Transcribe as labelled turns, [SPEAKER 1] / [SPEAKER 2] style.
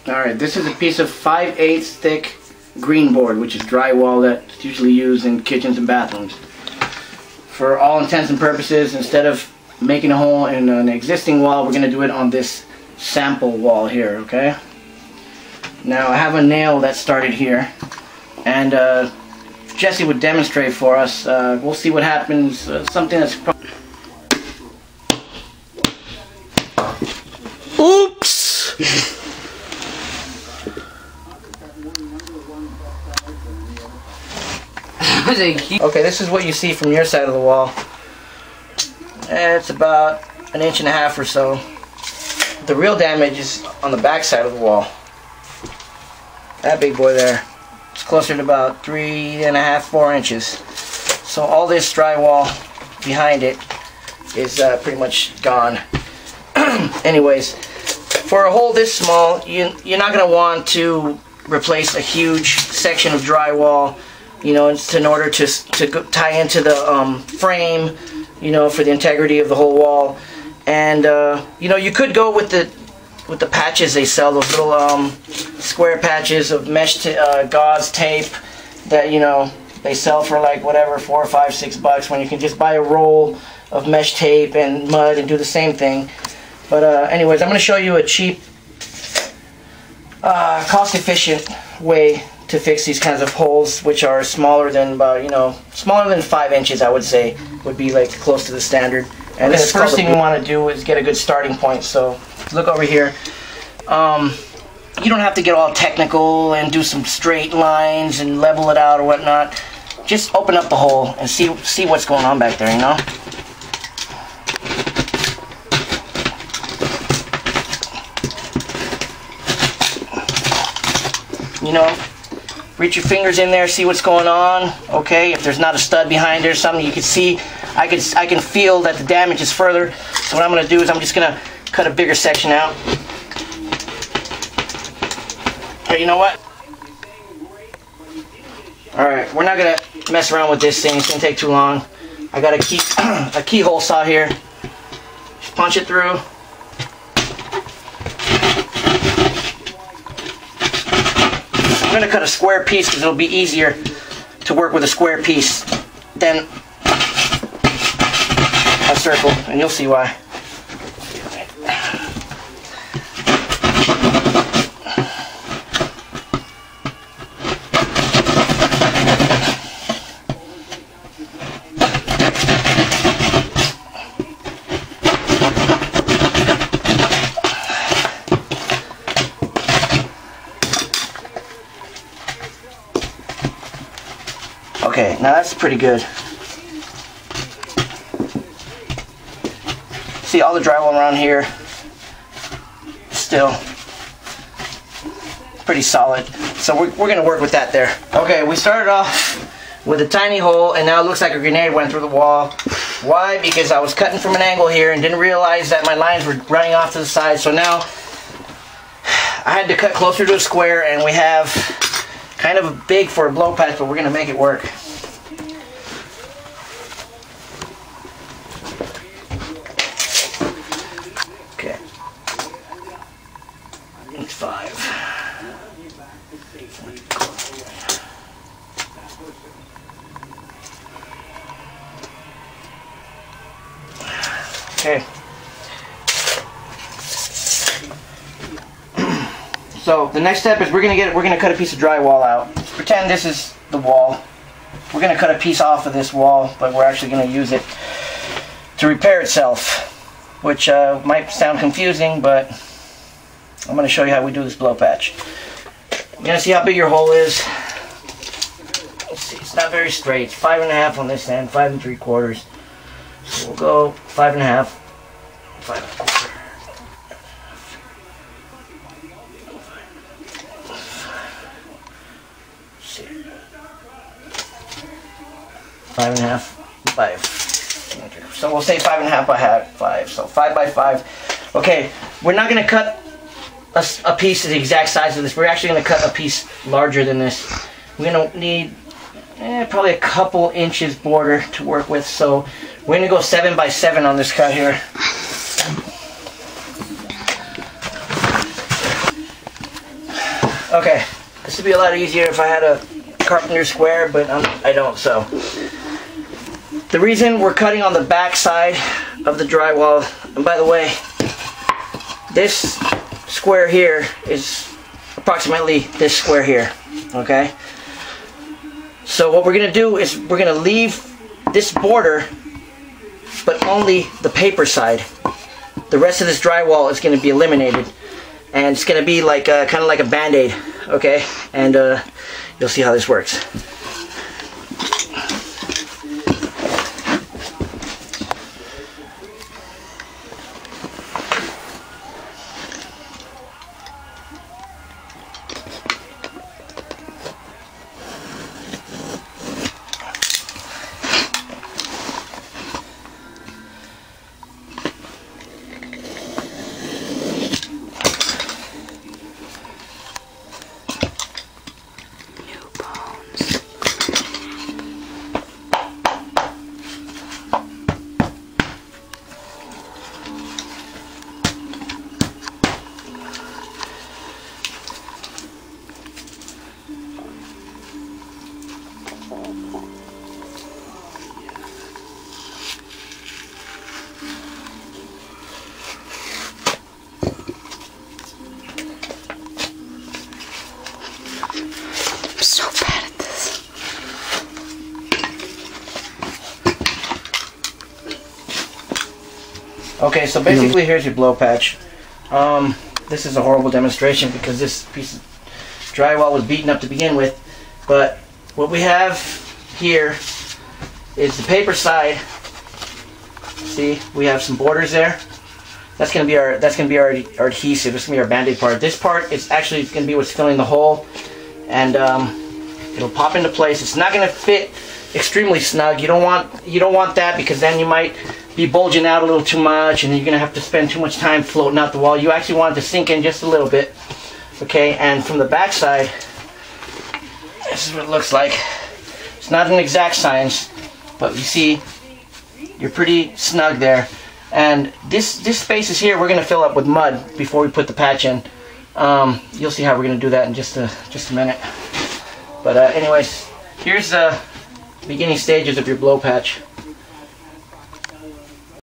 [SPEAKER 1] Alright, this is a piece of 5/8 thick green board, which is drywall that's usually used in kitchens and bathrooms. For all intents and purposes, instead of making a hole in an existing wall, we're going to do it on this sample wall here, okay? Now I have a nail that started here, and Jesse would demonstrate for us. We'll see what happens. Something that's... Oops! Okay, this is what you see from your side of the wall. It's about 1.5 inches or so. The real damage is on the back side of the wall. That big boy there. It's closer to about 3.5, 4 inches. So all this drywall behind it is pretty much gone. Anyways, for a hole this small, you're not going to want to replace a huge section of drywall, you know, in order to tie into the frame, you know, for the integrity of the whole wall. And you know, you could go with the patches they sell, those little square patches of mesh gauze tape that, you know, they sell for like whatever, $4 or $5, $6, when you can just buy a roll of mesh tape and mud and do the same thing. But anyways, I'm going to show you a cheap, cost-efficient way to fix these kinds of holes, which are smaller than about, you know, smaller than 5 inches, I would say, would be like close to the standard. And the first thing we want to do is get a good starting point. So look over here. You don't have to get all technical and do some straight lines and level it out or whatnot. Just open up the hole and see what's going on back there, you know. You know, reach your fingers in there, see what's going on. Okay, if there's not a stud behind there or something, you can see, I can feel that the damage is further. So what I'm going to do is I'm just going to cut a bigger section out. Hey, you know what? Alright, we're not going to mess around with this thing. It's going to take too long. I got a keyhole saw here. Just punch it through. I'm going to cut a square piece because it'll be easier to work with a square piece than a circle, and you'll see why. Okay, now that's pretty good. See all the drywall around here, still pretty solid. So we're going to work with that there. Okay, we started off with a tiny hole, and now it looks like a grenade went through the wall. Why? Because I was cutting from an angle here and didn't realize that my lines were running off to the side. So now I had to cut closer to a square, and we have kind of big for a blow patch, but we're going to make it work. Okay. It's 5. Okay. So the next step is we're gonna cut a piece of drywall out. Pretend this is the wall. We're gonna cut a piece off of this wall, but we're actually gonna use it to repair itself, which might sound confusing, but I'm gonna show you how we do this blow patch. You're gonna see how big your hole is. Let's see, it's not very straight. It's 5.5 on this end, 5 3/4. So we'll go 5.5, 5 1/4. See, 5.5 5. So we'll say 5.5 by 5. So 5 by 5. Okay, we're not going to cut a piece of the exact size of this. We're actually going to cut a piece larger than this. We're going to need probably a couple inches border to work with. So we're going to go 7 by 7 on this cut here. Okay, this would be a lot easier if I had a carpenter square, but I don't, so. The reason we're cutting on the back side of the drywall, and by the way, this square here is approximately this square here, okay? So what we're going to do is we're going to leave this border, but only the paper side. The rest of this drywall is going to be eliminated, and it's going to be like kind of like a band-aid, okay? And you'll see how this works.
[SPEAKER 2] I'm so bad at this.
[SPEAKER 1] Okay, so basically here's your blow patch. This is a horrible demonstration because this piece of drywall was beaten up to begin with, but what we have here is the paper side. See, we have some borders there. That's gonna be our adhesive. It's gonna be our band-aid part. This part is actually gonna be what's filling the hole, and it'll pop into place. It's not gonna fit extremely snug. You don't want that, because then you might be bulging out a little too much, and you're gonna have to spend too much time floating out the wall. You actually want it to sink in just a little bit, okay? And from the back side, this is what it looks like. It's not an exact science, but you see, you're pretty snug there. And this space is here. We're gonna fill up with mud before we put the patch in. You'll see how we're gonna do that in just a minute. But anyways, here's the beginning stages of your blow patch.